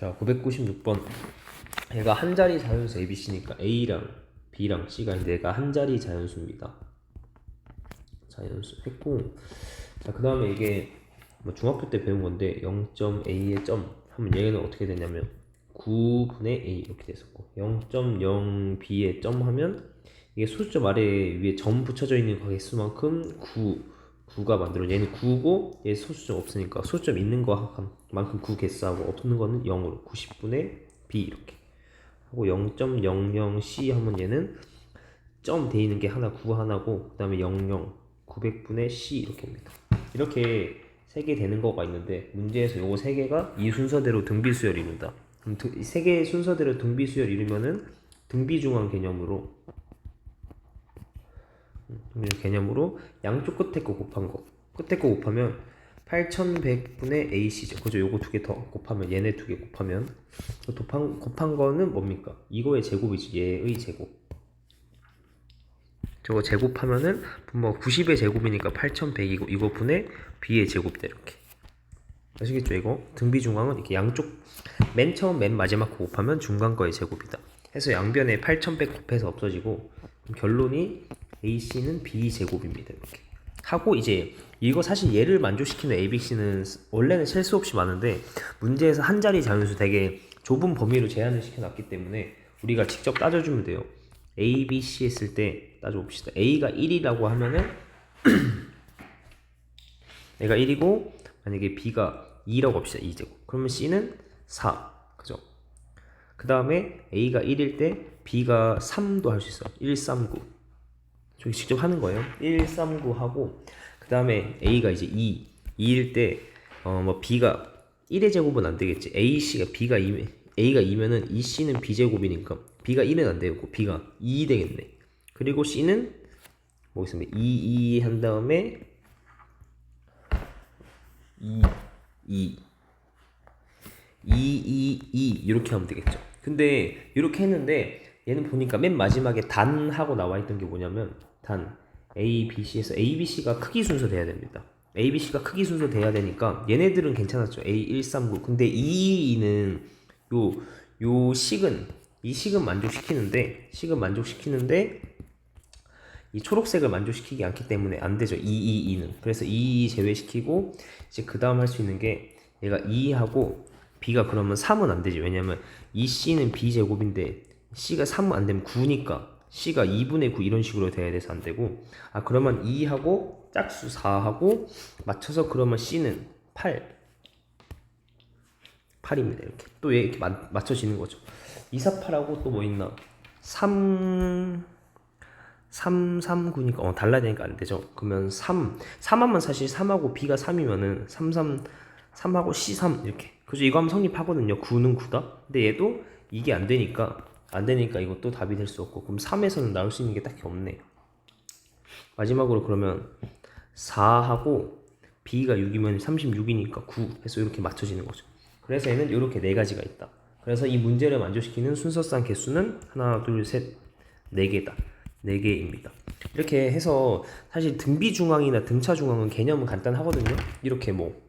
자, 996번. 얘가 한 자리 자연수 ABC니까 A랑 B랑 C가 얘가 한 자리 자연수입니다. 자연수 했고, 자, 그 다음에 이게 뭐 중학교 때 배운 건데 0.A의 점 하면 얘는 어떻게 되냐면 9분의 A 이렇게 됐었고, 0.0B의 점 하면 이게 소수점 아래 위에 점 붙여져 있는 그 개수만큼 9가 만들어. 얘는 9고 얘 소수점 없으니까 소수점 있는 거만큼 9 개수하고 없는 거는 0으로 90분의 B 이렇게 하고, 0.00C 하면 얘는 점 돼 있는 게 하나 9 하나고, 그 다음에 00 900분의 C 이렇게입니다. 이렇게 세 개 되는 거가 있는데 문제에서 요거 세 개가 이 순서대로 등비수열 이룬다. 그럼 세 개의 순서대로 등비수열 이루면은 등비중앙 개념으로 양쪽 끝에 거 곱한 거, 끝에 거 곱하면 8100분의 AC죠. 그죠? 요거 두 개 더 곱하면, 얘네 두 개 곱하면 곱한 거는 뭡니까? 이거의 제곱이지. 얘의 제곱. 저거 제곱하면은 뭐 90의 제곱이니까 8100이고, 이거 분의 B의 제곱대 이렇게. 아시겠죠? 이거 등비중앙은 이렇게 양쪽 맨 처음 맨 마지막 거 곱하면 중간 거의 제곱이다 해서 양변에 8100 곱해서 없어지고, 결론이 AC는 B 제곱입니다. 이렇게 하고, 이제 이거 사실 얘를 만족시키는 ABC는 원래는 셀 수 없이 많은데 문제에서 한 자리 자연수 되게 좁은 범위로 제한을 시켜놨기 때문에 우리가 직접 따져주면 돼요. A, B, C 했을 때 따져봅시다. A가 1이라고 하면은 얘가 1이고, 만약에 B가 2라고 합시다. 2제곱. 그러면 C는 4. 그죠? 그 다음에 A가 1일 때 B가 3도 할 수 있어. 1, 3, 9. 저기 직접 하는 거예요. 1, 3, 9 하고, 그 다음에 A가 이제 2일 때, 뭐 B가 1의 제곱은 안 되겠지. A가 2면은 이 C는 B 제곱이니까 B가 1은 안 되고 B가 2 되겠네. 그리고 C는 뭐 있습니까? 2 한 다음에 2 이렇게 하면 되겠죠. 근데 이렇게 했는데 얘는 보니까 맨 마지막에 단 하고 나와 있던 게 뭐냐면 단 A, B, C에서 A, B, C가 크기 순서 돼야 됩니다. A, B, C가 크기 순서 돼야 되니까 얘네들은 괜찮았죠. A, 1, 3, 9. 근데 2는 요 식은 만족시키는데 이 초록색을 만족시키지 않기 때문에 안 되죠. 2는. 그래서 2 제외시키고, 이제 그 다음 할 수 있는 게 얘가 2하고 B가 그러면 3은 안 되지. 왜냐면 이 C는 B 제곱인데 C가 3은 안 되면 9니까 C가 2분의 9 이런 식으로 돼야 돼서 안 되고, 그러면 2하고 짝수 4하고 맞춰서 그러면 C는 8입니다. 이렇게 또 이렇게 맞춰지는 거죠. 2, 4, 8하고 또 뭐 있나? 3, 9니까 달라야 되니까 안 되죠. 그러면 3하면 사실 3하고 B가 3이면은 3하고 C3 이렇게. 그죠? 이거 하면 성립하거든요. 9는 9다. 근데 얘도 이게 안 되니까 이것도 답이 될 수 없고, 그럼 3에서는 나올 수 있는 게 딱히 없네. 마지막으로 그러면 4하고 B가 6이면 36이니까 9 해서 이렇게 맞춰지는 거죠. 그래서 얘는 이렇게 네 가지가 있다. 그래서 이 문제를 만족시키는 순서상 개수는 하나, 둘, 셋, 4개다. 4개입니다. 이렇게 해서 사실 등비중앙이나 등차중앙은 개념은 간단하거든요. 이렇게 뭐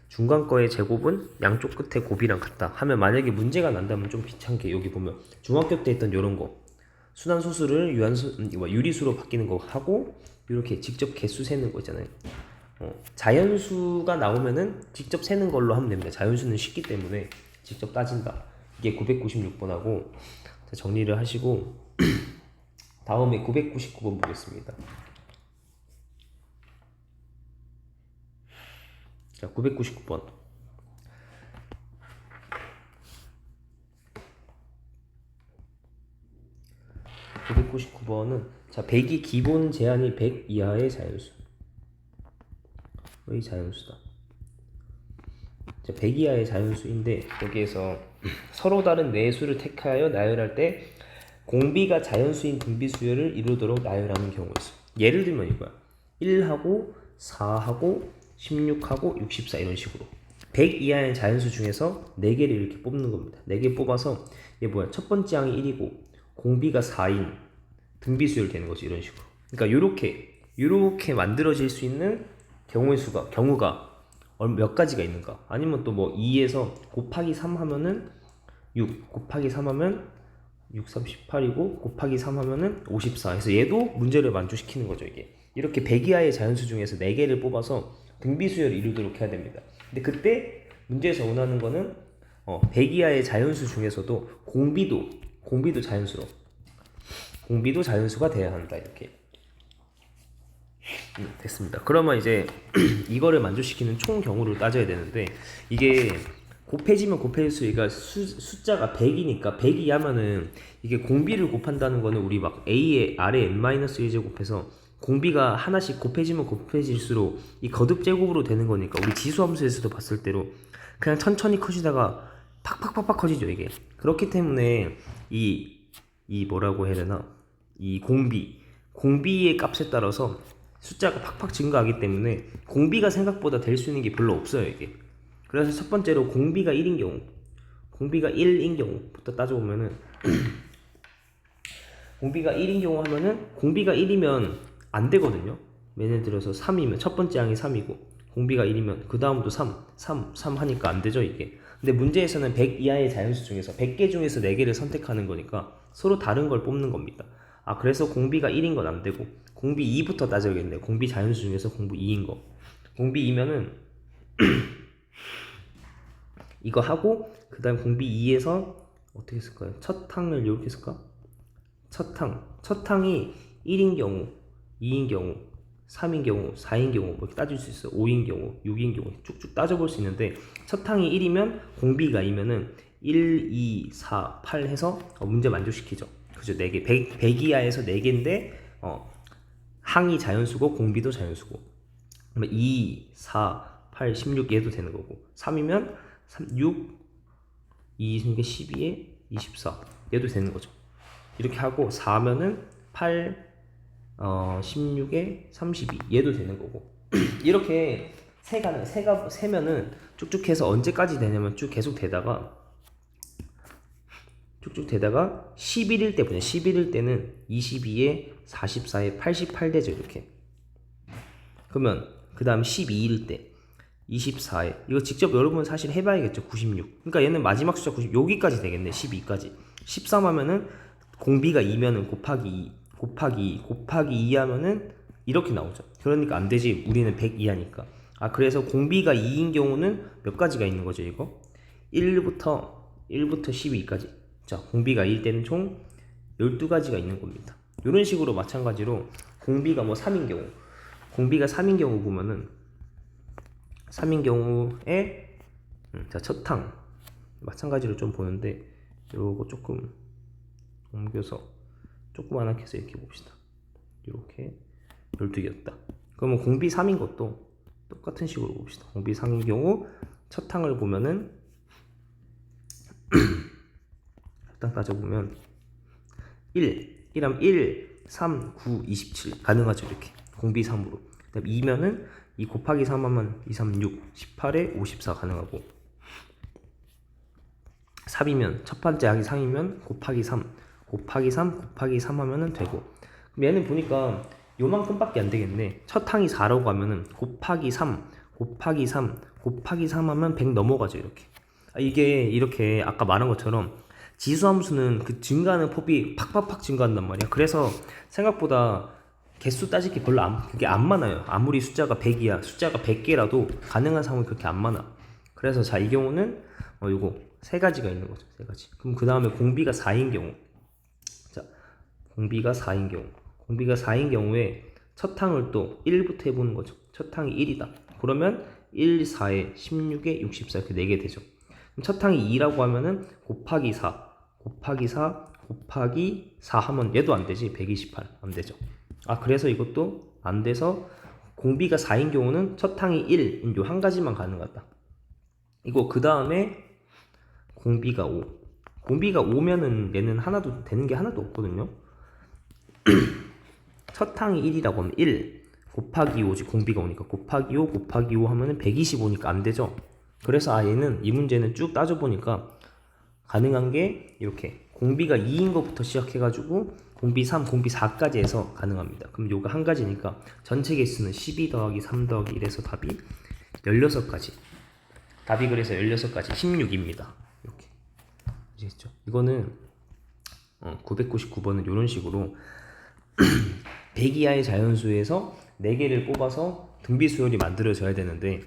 중간 거의 제곱은 양쪽 끝에 곱이랑 같다 하면, 만약에 문제가 난다면 좀 비참게 여기 보면 중학교 때 했던 이런 거 순환소수를 유리수로 바뀌는 거 하고, 이렇게 직접 개수 세는 거 있잖아요. 자연수가 나오면은 직접 세는 걸로 하면 됩니다. 자연수는 쉽기 때문에 직접 따진다. 이게 996번하고 정리를 하시고 다음에 999번 보겠습니다. 자, 999번. 자, 100이 기본 제한이 100 이하의 자연수다. 자, 100 이하의 자연수인데 여기에서 서로 다른 네 수를 택하여 나열할 때 공비가 자연수인 등비수열을 이루도록 나열하는 경우 있어. 예를 들면 이거야. 1하고 4하고 16하고 64 이런 식으로 100 이하의 자연수 중에서 4개를 이렇게 뽑는 겁니다. 4개 뽑아서 얘 뭐야? 첫 번째 항이 1이고 공비가 4인 등비수열 되는 거지. 이런 식으로. 그러니까 요렇게 만들어질 수 있는 경우가 몇 가지가 있는가? 아니면 또 뭐 2에서 곱하기 3 하면은 6 곱하기 3 하면 6, 3, 18이고 곱하기 3 하면은 54. 그래서 얘도 문제를 만족시키는 거죠, 이게. 이렇게 100 이하의 자연수 중에서 4개를 뽑아서 등비수열을 이루도록 해야 됩니다. 근데 그때 문제에서 원하는 거는 100 이하의 자연수 중에서도 공비도 자연수가 돼야 한다, 이렇게. 됐습니다. 그러면 이제 이거를 만족시키는 총 경우를 따져야 되는데, 이게 곱해지면 곱해질수록 얘가 숫자가 100이니까 100 이하면은 이게 공비를 곱한다는 거는 우리 막 a의 아래 n-1 곱해서 공비가 하나씩 곱해지면 곱해질수록 이 거듭 제곱으로 되는 거니까 우리 지수함수에서도 봤을 때로 그냥 천천히 커지다가 팍팍팍팍 커지죠, 이게. 그렇기 때문에 이 뭐라고 해야 되나, 이 공비의 값에 따라서 숫자가 팍팍 증가하기 때문에 공비가 생각보다 될 수 있는 게 별로 없어요, 이게. 그래서 첫 번째로 공비가 1인 경우부터 따져보면은 공비가 1인 경우 하면은 공비가 1이면 안 되거든요. 예를 들어서 3이면 첫 번째 항이 3이고 공비가 1이면 그 다음도 3 하니까 안 되죠, 이게. 근데 문제에서는 100 이하의 자연수 중에서 100개 중에서 4개를 선택하는 거니까 서로 다른 걸 뽑는 겁니다. 그래서 공비가 1인 건 안 되고 공비 2부터 따져야겠네요. 공비 자연수 중에서 공비 2인 거. 공비 2면은 이거 하고 그 다음 공비 2에서 어떻게 쓸까요? 첫 항을 이렇게 쓸까? 첫 항이 1인 경우, 2인 경우, 3인 경우, 4인 경우 뭐 이렇게 따질 수 있어요. 5인 경우, 6인 경우 쭉쭉 따져볼 수 있는데, 첫 항이 1이면 공비가 2면은 1, 2, 4, 8 해서 문제 만족시키죠. 그죠? 4개. 100 이하에서 4개인데 항이 자연수고 공비도 자연수고. 그러면 2, 4, 8, 16 얘도 되는 거고. 3이면 6, 2, 12에 24 얘도 되는 거죠. 이렇게 하고 4면은 8, 16에 32 얘도 되는 거고. 이렇게 세면은 쭉쭉 해서 언제까지 되냐면 쭉 계속 되다가 11일 때 보냐. 11일 때는 22에 44에 88 되죠, 이렇게. 그러면 그 다음 12일 때 24에 이거 직접 여러분 사실 해봐야겠죠. 96. 그러니까 얘는 마지막 숫자 90 여기까지 되겠네. 12까지. 13 하면은 공비가 2면은 곱하기 2 하면은 이렇게 나오죠. 그러니까 안 되지. 우리는 100 이하니까. 그래서 공비가 2인 경우는 몇 가지가 있는 거죠, 이거? 1부터 12까지. 자, 공비가 2일 때는 총 12가지가 있는 겁니다. 이런 식으로 마찬가지로 공비가 3인 경우 보면은 3인 경우에 자, 첫 항 마찬가지로 좀 보는데 요거 조금 옮겨서 조그만하게 해서 이렇게 봅시다. 이렇게 12개였다. 그러면 공비 3인 것도 똑같은 식으로 봅시다. 공비 3인 경우 첫 항을 보면은 딱 따져보면 1하면 1, 3, 9, 27 가능하죠, 이렇게. 공비 3으로. 그 다음 2면은 2 곱하기 3 하면 2, 3, 6, 18에 54 가능하고, 3이면 첫 번째 항이 3이면 곱하기 3 하면은 되고. 그럼 얘는 보니까 요만큼밖에 안 되겠네. 첫 항이 4라고 하면은 곱하기 3 하면 100 넘어가죠, 이렇게. 이게 이렇게 아까 말한 것처럼 지수함수는 그 증가하는 폭이 팍팍팍 증가한단 말이야. 그래서 생각보다 개수 따질 게 별로 그게 안 많아요. 아무리 숫자가 100이야, 숫자가 100개라도 가능한 상황이 그렇게 안 많아. 그래서 자, 이 경우는 요거 3가지가 있는 거죠. 3가지. 그럼 그 다음에 공비가 4인 경우. 자, 공비가 4인 경우에 첫 항을 또 1부터 해보는 거죠. 첫 항이 1이다. 그러면 1, 4에 16에 64 이렇게 4개 되죠. 그럼 첫 항이 2라고 하면은 곱하기 4 하면 얘도 안 되지. 128 안 되죠. 그래서 이것도 안 돼서 공비가 4인 경우는 첫 항이 1인 요 한 가지만 가능하다. 이거 그 다음에 공비가 5면은 얘는 하나도 되는 게 하나도 없거든요. 첫 항이 1이라고 하면 1 곱하기 5지. 공비가 오니까 곱하기 5 하면은 125니까 안 되죠. 그래서 얘는 이 문제는 쭉 따져보니까 가능한 게 이렇게 공비가 2인 것부터 시작해가지고 공비 3, 공비 4까지 해서 가능합니다. 그럼 요거 한 가지니까 전체 개수는 12 더하기 3 더하기 1에서 답이 16가지. 답이 그래서 16가지 16입니다. 이렇게. 아시겠죠? 이거는 999번은 이런 식으로 100 이하의 자연수에서 4개를 뽑아서 등비수열이 만들어져야 되는데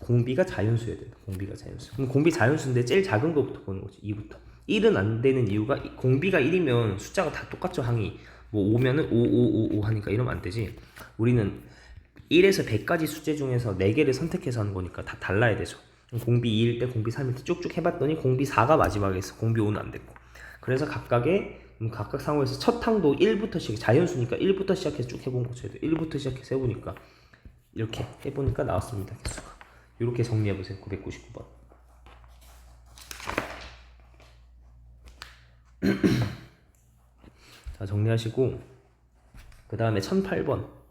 공비가 자연수여야 돼요. 공비가 자연수. 그럼 공비 자연수인데 제일 작은 거부터 보는 거지. 2부터. 1은 안 되는 이유가 공비가 1이면 숫자가 다 똑같죠. 항이. 뭐 5면은 5, 5, 5, 5 하니까 이러면 안 되지. 우리는 1에서 100까지 숫자 중에서 4개를 선택해서 하는 거니까 다 달라야 되죠. 공비 2일 때, 공비 3일 때 쭉쭉 해봤더니 공비 4가 마지막에 있어. 공비 5는 안 됐고. 그래서 각각 상호에서 첫 항도 1부터 자연수니까 1부터 시작해서 쭉 해본 거죠. 1부터 시작해서 해보니까 이렇게 해보니까 나왔습니다. 개수가. 이렇게 정리해보세요. 999번. 자, 정리하시고 그 다음에 1008번.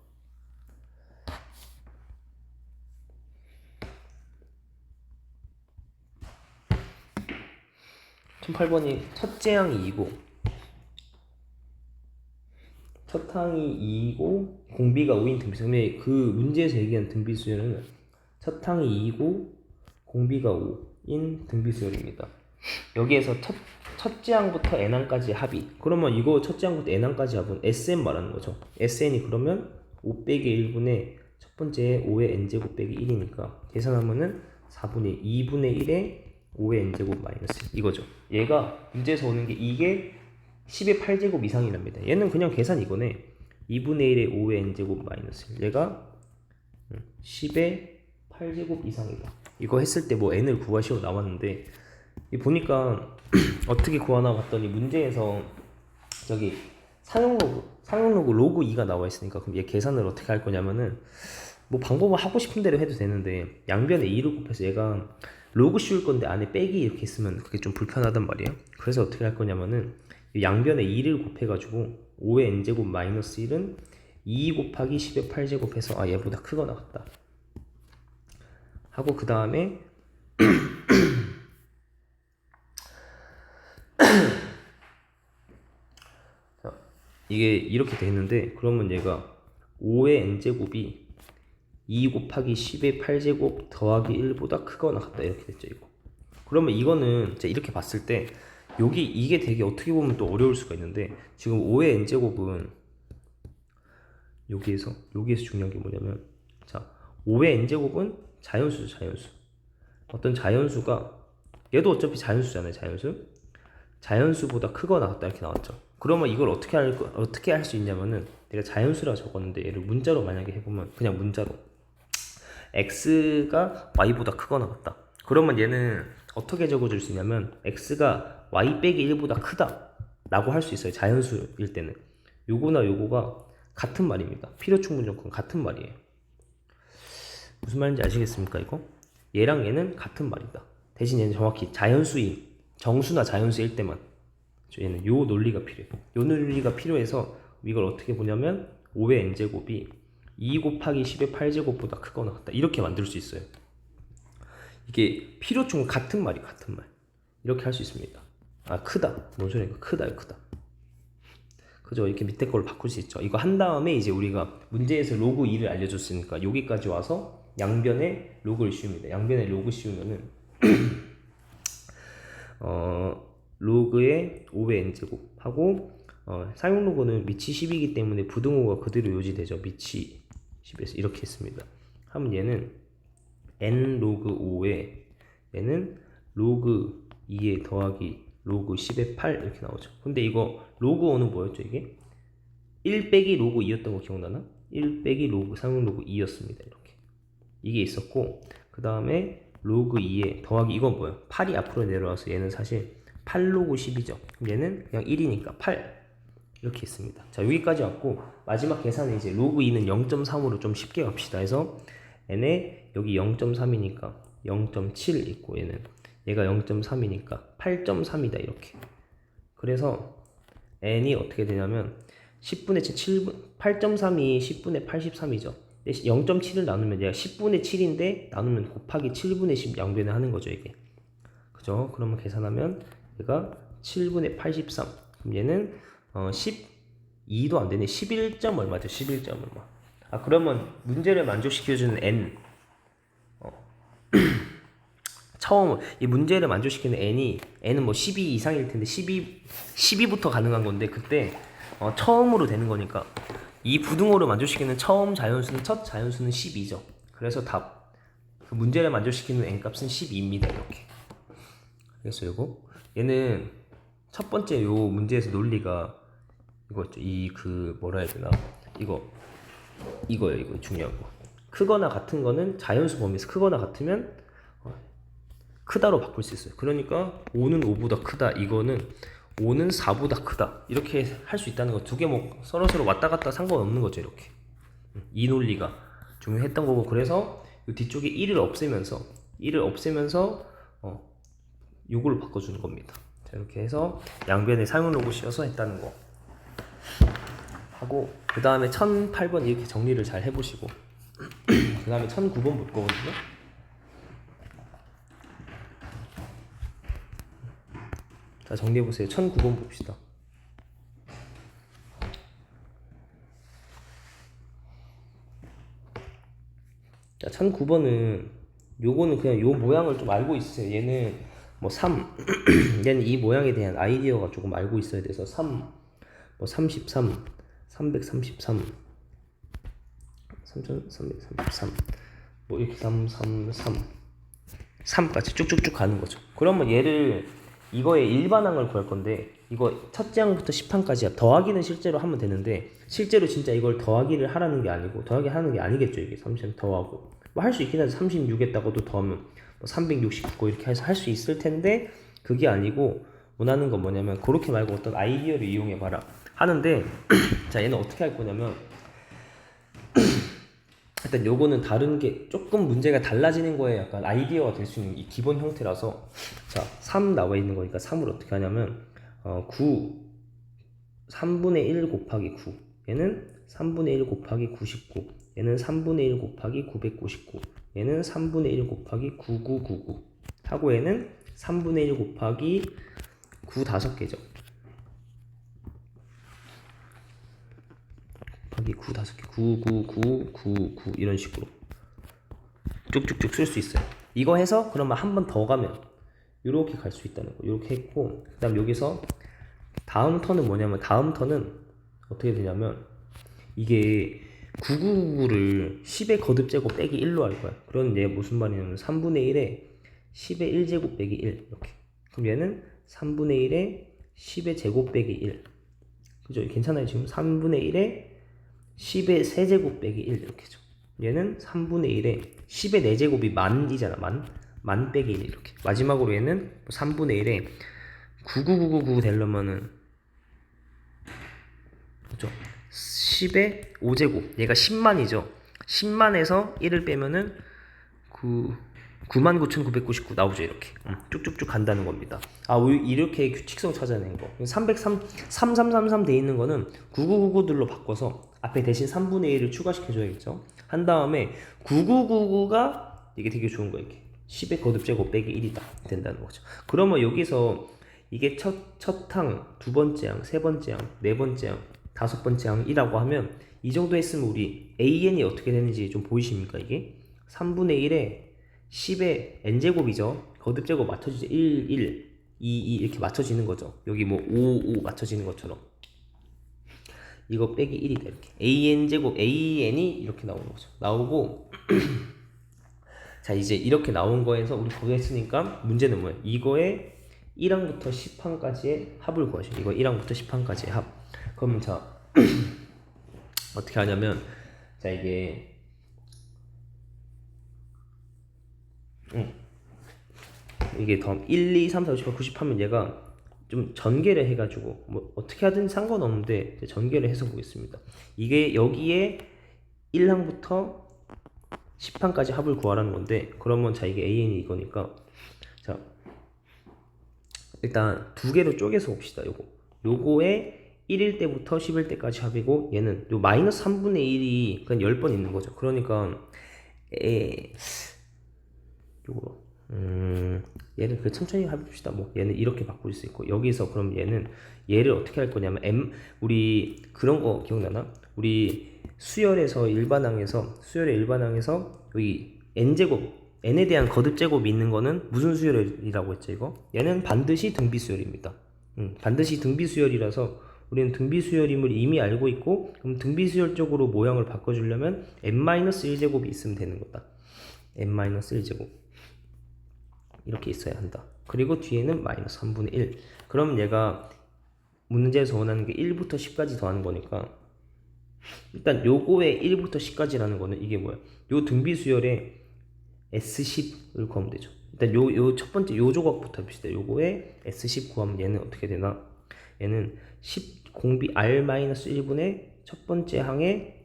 1008번이 첫째 항이 2고 첫 항이 2고 공비가 5인 등비수. 근데 그 문제에서 얘기한 등비수열은 첫 항이 2고 공비가 5인 등비수열입니다. 여기에서 첫째 항부터 n항까지 합이. 그러면 이거 첫째 항부터 n항까지 합은 SN 말하는 거죠. SN이 그러면 5 빼기 1분의 첫 번째 5의 n제곱 빼기 1이니까 계산하면은 4분의 2분의 1에 5의 n제곱 마이너스 이거죠. 얘가 문제에서 오는 게 이게 10의 8제곱 이상이랍니다. 얘는 그냥 계산 이거네. 2분의 1에 5의 n제곱 마이너스 얘가 10의 8제곱 이상이다. 이거 했을 때 뭐 n을 구하시오 나왔는데 보니까 어떻게 구하나 봤더니 문제에서 저기 상용로그 로그 2가 나와 있으니까 그럼 얘 계산을 어떻게 할 거냐면은 뭐 방법은 하고 싶은 대로 해도 되는데 양변에 2를 곱해서 얘가 로그 씌울 건데 안에 빼기 이렇게 있으면 그게 좀 불편하단 말이에요. 그래서 어떻게 할 거냐면은 양변에 2를 곱해가지고 5의 n제곱 마이너스 1은 2 곱하기 10의 8제곱 해서 아 얘보다 크거나 같다 하고 그 다음에 이게 이렇게 돼 있는데 그러면 얘가 5의 n제곱이 2 곱하기 10의 8제곱 더하기 1보다 크거나 같다 이렇게 됐죠 이거. 그러면 이거는 이렇게 봤을 때 이게 되게 어떻게 보면 또 어려울 수가 있는데 지금 5의 n제곱은 여기에서 중요한 게 뭐냐면 자 5의 n제곱은 자연수죠. 자연수. 어떤 자연수가 얘도 어차피 자연수잖아요. 자연수보다 크거나 같다 이렇게 나왔죠. 그러면 이걸 어떻게 할 수 있냐면은 내가 자연수라 적었는데 얘를 문자로 만약에 해보면 그냥 문자로 x가 y보다 크거나 같다. 그러면 얘는 어떻게 적어줄 수 있냐면 x가 y 빼기 1보다 크다 라고 할 수 있어요. 자연수일 때는 요거가 같은 말입니다. 필요충분 조건 같은 말이에요. 무슨 말인지 아시겠습니까? 이거 얘랑 얘는 같은 말이다. 대신 얘는 정확히 자연수인 정수나 자연수일 때만 얘는 요 논리가 필요해요. 요 논리가 필요해서 이걸 어떻게 보냐면 5의 n제곱이 2 곱하기 10의 8제곱보다 크거나 같다 이렇게 만들 수 있어요. 이게 필요충분 같은 말이 같은 말 이렇게 할 수 있습니다. 아 크다 뭔 소리야 크다 그죠? 이렇게 밑에 걸 바꿀 수 있죠. 이거 한 다음에 이제 우리가 문제에서 로그 2를 알려줬으니까 여기까지 와서 양변에 로그를 씌웁니다. 양변에 로그 씌우면은 로그의 5의 n제곱 하고 사용 로그는 밑이 10이기 때문에 부등호가 그대로 유지되죠. 밑이 10에서 이렇게 했습니다. 하면 얘는 n 로그 5에 얘는 로그 2에 더하기 로그 10의 8 이렇게 나오죠. 근데 이거 로그 5는 뭐였죠? 이게 1 빼기 로그 2였던 거 기억나나? 1 빼기 로그 사용 로그 2였습니다. 이렇게 이게 있었고 그 다음에 로그 2에 더하기 이건 뭐예요? 8이 앞으로 내려와서 얘는 사실 8 로그 10이죠. 그럼 얘는 그냥 1이니까 8 이렇게 있습니다. 자 여기까지 왔고 마지막 계산은 이제 로그 2는 0.3으로 좀 쉽게 갑시다. 해서 n에 여기 0.3이니까 0.7 있고 얘가 0.3이니까 8.3이다 이렇게. 그래서 n이 어떻게 되냐면 10분의 7, 8.3이 10분의 83이죠. 0.7을 나누면 얘가 10분의 7인데 나누면 곱하기 7분의 10 양변에 하는 거죠 이게. 그죠? 그러면 계산하면 얘가 7분의 83. 그럼 얘는 12도 안 되네. 11점 얼마죠? 11점 얼마. 아 그러면 문제를 만족시켜주는 n 처음 이 문제를 만족시키는 n은 뭐 12 이상일 텐데 12부터 가능한 건데 그때 처음으로 되는 거니까 이 부등호를 만족시키는 첫 자연수는 12죠. 그래서 그 문제를 만족시키는 n 값은 12입니다. 이렇게. 그래서 얘는 첫 번째 요 문제에서 논리가 이거죠. 뭐라 해야 되나? 이거예요. 이거 중요한 거. 크거나 같은 거는 자연수 범위에서 크거나 같으면 크다로 바꿀 수 있어요. 그러니까 5는 5보다 크다. 이거는 5는 4보다 크다. 이렇게 할 수 있다는 거. 두 개 뭐 서로 왔다 갔다 상관없는 거죠. 이렇게. 이 논리가 중요했던 거고 그래서 이 뒤쪽에 1을 없애면서 요걸 바꿔주는 겁니다. 자, 이렇게 해서 양변에 사용 로봇이어서 했다는 거 하고 그 다음에 1008번 이렇게 정리를 잘 해보시고 그 다음에 1009번 볼 거거든요. 자, 정리해보세요. 1009번 봅시다. 자, 1009번은 요거는 그냥 요 모양을 좀 알고 있으세요. 얘는 뭐 3, 얘는 이 모양에 대한 아이디어가 조금 알고 있어야 돼서 3, 뭐 33, 333, 3333, 뭐 이렇게 3까지 쭉쭉쭉 가는 거죠. 그러면 얘를 이거의 일반항을 구할 건데 이거 첫째 항부터 10항까지야. 더하기는 실제로 하면 되는데 실제로 진짜 이걸 더하기를 하라는 게 아니고 더하기 하는 게 아니겠죠. 이게 30 더하고 뭐 할 수 있긴 하죠. 36에다가도 더하면 뭐 369 이렇게 해서 할 수 있을 텐데 그게 아니고 원하는 건 뭐냐면 그렇게 말고 어떤 아이디어를 이용해 봐라 하는데 자, 얘는 어떻게 할 거냐면 일단 요거는 다른 게 조금 문제가 달라지는 거에 약간 아이디어가 될 수 있는 이 기본 형태라서 자, 3 나와 있는 거니까 3을 어떻게 하냐면 3분의 1 곱하기 9 얘는 3분의 1 곱하기 99 얘는 3분의 1 곱하기 999 얘는 3분의 1 곱하기 9999 하고 얘는 3분의 1 곱하기 9 5개죠. 곱하기 9 5개 99999 이런 식으로 쭉쭉쭉 쓸 수 있어요. 이거 해서 그러면 한 번 더 가면 이렇게 갈 수 있다는 거. 이렇게 했고 그 다음 여기서 다음 턴은 뭐냐면 다음 턴은 어떻게 되냐면 이게 999를 10의 거듭제곱 빼기 1로 할 거야. 그런 얘 무슨 말이냐면 3분의 1에 10의 1제곱 빼기 1 이렇게. 그럼 얘는 3분의 1에 10의 제곱 빼기 1 그죠? 괜찮아요. 지금 3분의 1에 10의 세제곱 빼기 1 이렇게죠. 얘는 3분의 1에 10의 4제곱이 만이잖아. 만 빼기 1 이렇게. 마지막으로 얘는 3분의 1에 99999 되려면은 그죠? 10의 5제곱 얘가 10만이죠. 10만에서 1을 빼면은 99,999 나오죠. 이렇게 쭉쭉쭉 간다는 겁니다. 이렇게 규칙성 찾아낸 거 3333 돼 있는 거는 9999들로 바꿔서 앞에 대신 3분의 1을 추가시켜줘야겠죠. 한 다음에 9999가 이게 되게 좋은 거예요. 이렇게 10의 거듭제곱 빼기 1이다 된다는 거죠. 그러면 여기서 이게 첫 항, 두 번째 항, 세 번째 항, 네 번째 항, 다섯 번째 항이라고 하면 이 정도 했으면 우리 AN이 어떻게 되는지 좀 보이십니까? 이게 3분의 1에 10의 n제곱이죠. 거듭제곱 맞춰지죠. 1, 1, 2, 2 이렇게 맞춰지는 거죠. 여기 뭐 5, 5 맞춰지는 것처럼 이거 빼기 1이다 이렇게. AN제곱, AN이 이렇게 나오는 거죠. 나오고 자, 이제 이렇게 나온 거에서 우리 구했으니까 문제는 뭐예요? 이거에 1항부터 10항까지의 합을 구하시죠. 이거 1항부터 10항까지의 합. 그러면 자 어떻게 하냐면 자 이게 더 1, 2, 3, 4, 5, 6, 90 하면 얘가 좀 전개를 해가지고 뭐 어떻게 하든 상관없는데 전개를 해서 보겠습니다. 이게 여기에 1항부터 10항까지 합을 구하라는 건데 그러면 자 이게 AN이 이거니까 자 일단 두 개로 쪼개서 봅시다. 요거에 1일 때부터 10일 때까지 합이고 얘는 요 마이너스 3분의 1이 그냥 10번 있는 거죠. 그러니까 요거 얘를 그 천천히 해봅시다. 뭐 얘는 이렇게 바꿀 수 있고 여기서 그럼 얘를 어떻게 할 거냐면 우리 그런 거 기억나나? 우리 수열의 일반항에서 여기 n제곱 n에 대한 거듭 제곱이 있는 거는 무슨 수열이라고 했죠 이거? 얘는 반드시 등비 수열입니다. 반드시 등비 수열이라서 우리는 등비 수열임을 이미 알고 있고, 그럼 등비 수열적으로 모양을 바꿔주려면 n-1제곱이 있으면 되는 거다. n-1제곱 이렇게 있어야 한다. 그리고 뒤에는 마이너스 3분의 1. 그럼 얘가 문제에서 원하는 게 1부터 10까지 더하는 거니까, 일단 요거의 1부터 10까지라는 거는 이게 뭐야? 요 등비 수열에 S10을 구하면 되죠. 일단 요 첫 번째 요 조각부터 봅시다. 요거에 S10 구하면 얘는 어떻게 되나? 얘는 10 공비 R-1분의 첫 번째 항에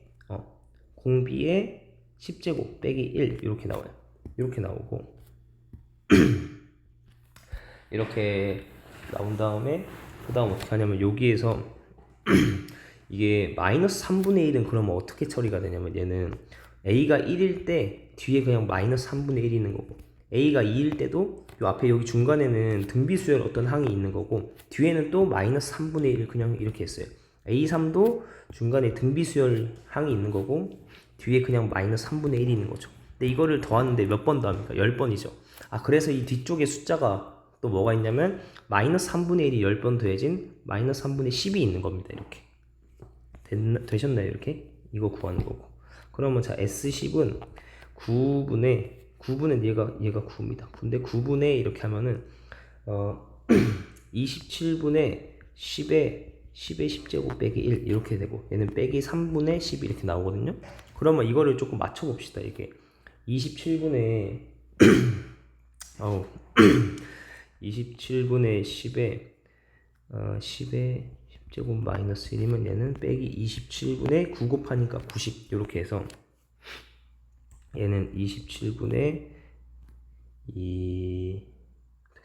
공비의 10제곱 빼기 1 이렇게 나와요. 이렇게 나오고 이렇게 나온 다음에 그 다음 어떻게 하냐면 여기에서 이게 마이너스 3분의 1은 그러면 어떻게 처리가 되냐면, 얘는 a가 1일 때 뒤에 그냥 마이너스 3분의 1이 있는 거고, a가 2일 때도 요 앞에 여기 중간에는 등비수열 어떤 항이 있는 거고, 뒤에는 또 마이너스 3분의 1을 그냥 이렇게 했어요. a3도 중간에 등비수열 항이 있는 거고 뒤에 그냥 마이너스 3분의 1이 있는 거죠. 근데 이거를 더하는데 몇 번 더합니까? 10번이죠. 그래서 이 뒤쪽에 숫자가 또 뭐가 있냐면 마이너스 3분의 1이 10번 더해진 마이너스 3분의 10이 있는 겁니다. 이렇게 되셨나요? 이렇게 이거 구하는 거고. 그러면 자 S10은 9분의 얘가 9입니다. 근데 9분의 이렇게 하면은 27분의 10의 10제곱 빼기 1 이렇게 되고, 얘는 빼기 3분의 10 이렇게 나오거든요. 그러면 이거를 조금 맞춰 봅시다. 이게 27분의 27분의 10의 10제곱 마이너스 1이면 얘는 빼기 27분의 9 곱하니까 90 이렇게 해서 얘는 27분의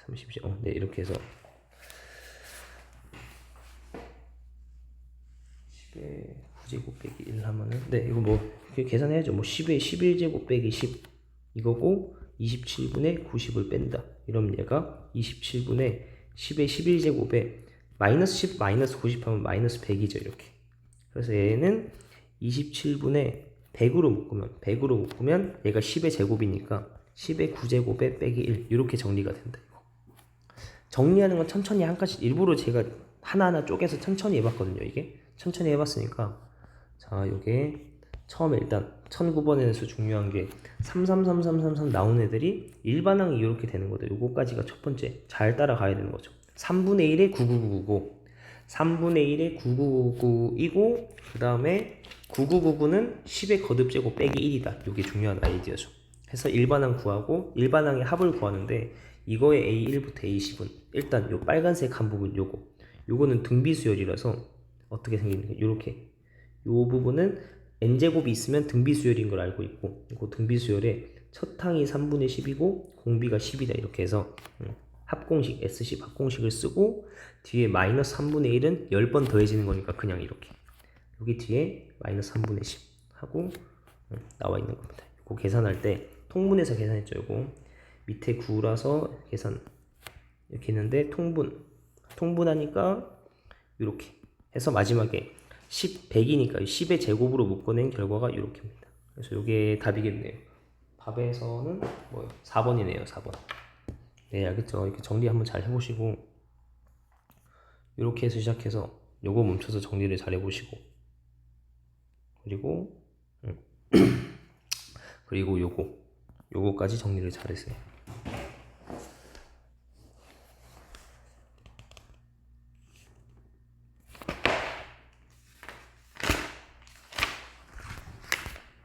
30, 네 이렇게 해서 10의 9제곱 빼기 1 하면은, 네 이거 뭐 계산해야죠. 뭐 10의 11제곱 빼기 10 이거고 27분의 90을 뺀다. 이러면 얘가 27분의 10의 11제곱에 마이너스 10 마이너스 90 하면 마이너스 100이죠. 이렇게. 그래서 얘는 27분의 100으로 묶으면 얘가 10의 제곱이니까 10의 9제곱에 빼기 1 이렇게 정리가 된다. 이거. 정리하는 건 천천히 한 칸씩, 일부러 제가 하나하나 쪼개서 천천히 해봤거든요. 이게 천천히 해봤으니까, 자 요게 처음에 일단 1009번에서 중요한 게 333333 나온 애들이 일반항이 이렇게 되는 거죠. 요거까지가 첫 번째 잘 따라가야 되는 거죠. 3분의 1에 9999, 3분의 1에 9999이고 그 다음에 9999는 10의 거듭제곱 빼기 1이다. 요게 중요한 아이디어죠. 해서 일반항 구하고 일반항의 합을 구하는데, 이거의 A1부터 A10은 일단 요 빨간색 한 부분 요거는 등비수열이라서 어떻게 생기는 요렇게 요 부분은 n제곱이 있으면 등비수열인 걸 알고 있고, 이거 등비수열에 첫 항이 3분의 10이고 공비가 10이다. 이렇게 해서 합공식 S10 합공식을 쓰고, 뒤에 마이너스 3분의 1은 10번 더해지는 거니까 그냥 이렇게 여기 뒤에 마이너스 3분의 10 하고 나와 있는 겁니다. 이거 계산할 때 통분해서 계산했죠. 이거 밑에 9라서 계산 이렇게 했는데 통분하니까 이렇게 해서 마지막에 10, 100이니까 10의 제곱으로 묶어낸 결과가 이렇게입니다. 그래서 이게 답이겠네요. 답에서는 뭐요? 4번이네요. 4번. 네, 알겠죠? 이렇게 정리 한번 잘 해보시고, 이렇게 해서 시작해서 요거 멈춰서 정리를 잘 해보시고, 그리고 요거까지 정리를 잘 했어요.